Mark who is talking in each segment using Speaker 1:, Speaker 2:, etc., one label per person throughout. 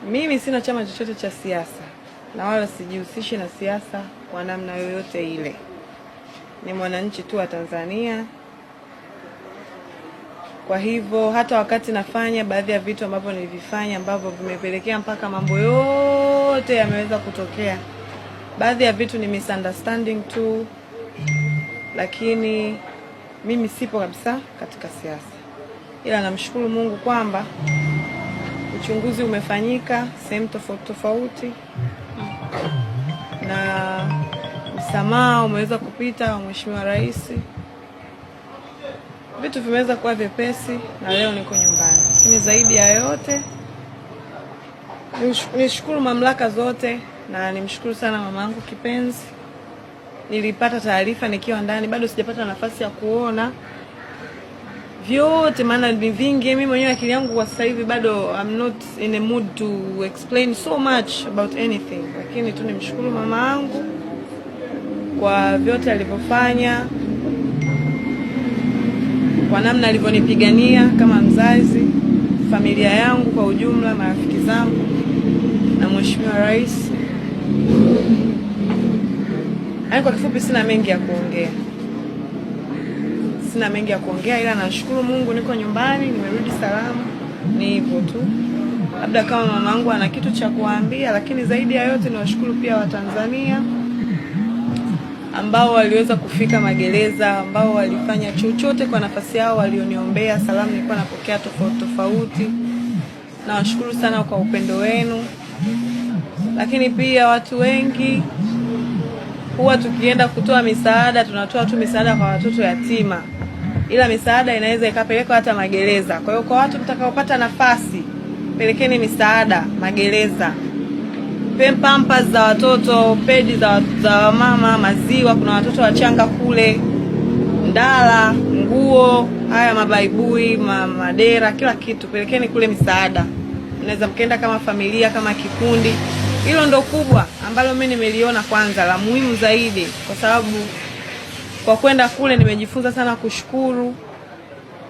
Speaker 1: Mimi sina chama chochote cha siasa na wala sijihusishi na siasa kwa namna yoyote ile. Ni mwananchi tu wa Tanzania. Kwa hivyo hata wakati nafanya baadhi ya vitu ambavyo nilivifanya ambavyo vimepelekea mpaka mambo yote yameweza kutokea, baadhi ya vitu ni misunderstanding tu, lakini mimi sipo kabisa katika siasa. Ila namshukuru Mungu kwamba uchunguzi umefanyika sehemu tofauti tofauti na msamaha umeweza kupita wa Mheshimiwa Rais. Vitu vimeweza kuwa vyepesi na leo niko nyumbani. Lakini zaidi ya yote nishukuru mamlaka zote na nimshukuru sana mamangu kipenzi. Nilipata taarifa nikiwa ndani, bado sijapata nafasi ya kuona vyote maana ni vingi. Mimi mwenyewe akili yangu kwa sasa hivi bado I'm not in a mood to explain so much about anything, lakini tu nimshukuru mama yangu kwa vyote alivyofanya, kwa namna alivyonipigania kama mzazi, familia yangu kwa ujumla, marafiki zangu na Mheshimiwa Rais. Kwa kifupi sina mengi ya kuongea. Ila nashukuru Mungu niko nyumbani, nimerudi salama. Ni hivyo tu. Labda kama mamangu ana kitu cha kuambia, lakini zaidi ya yote niwashukuru pia Watanzania ambao waliweza kufika magereza, ambao walifanya chochote kwa nafasi yao, walioniombea salamu nilikuwa napokea tofauti. Nawashukuru sana kwa upendo wenu. Lakini pia watu wengi huwa tukienda kutoa misaada, tunatoa tu misaada kwa watoto yatima, ila misaada inaweza ikapeleka hata magereza. Kwa hiyo kwa watu mtakaopata nafasi, pelekeni misaada magereza. Pampers za watoto, pedi za mama, maziwa, kuna watoto wachanga kule, ndala, nguo, haya mabaibui, madera, kila kitu pelekeni kule misaada. Mnaweza mkaenda kama familia, kama kikundi. Hilo ndo kubwa ambalo mimi nimeliona kwanza la muhimu zaidi, kwa sababu kwa kwenda kule nimejifunza sana kushukuru.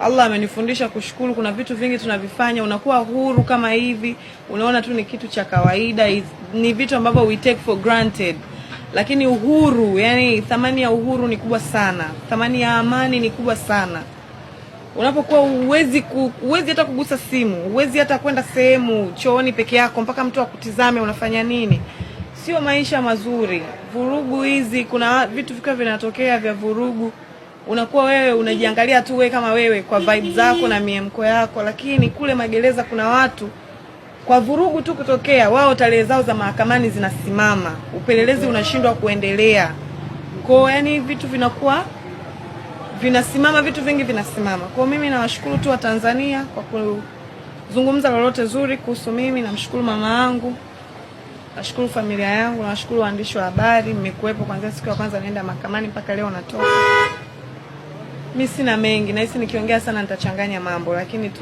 Speaker 1: Allah amenifundisha kushukuru. Kuna vitu vingi tunavifanya, unakuwa huru kama hivi, unaona tu ni kitu cha kawaida, ni vitu ambavyo we take for granted. Lakini uhuru, yani thamani ya uhuru ni kubwa sana. Thamani ya amani ni kubwa sana. Unapokuwa uwezi hata kugusa simu, uwezi hata kwenda sehemu chooni peke yako mpaka mtu akutizame unafanya nini. Sio maisha mazuri. Vurugu hizi, kuna vitu vikao vinatokea vya vurugu. Unakuwa wewe unajiangalia tu wewe kama wewe kwa vibe zako na miemko yako, lakini kule magereza kuna watu kwa vurugu tu kutokea, wao tarehe zao za mahakamani zinasimama, upelelezi unashindwa kuendelea. Kwa yani vitu vinakuwa vinasimama, vitu vingi vinasimama. Kwa mimi nawashukuru tu wa Tanzania kwa kuzungumza lolote zuri kuhusu mimi. Namshukuru mama yangu, nashukuru familia yangu, nashukuru waandishi wa habari, mmekuepo kuanzia siku ya kwanza naenda mahakamani mpaka leo natoka. Mimi sina mengi, na hisi nikiongea sana nitachanganya mambo, lakini tu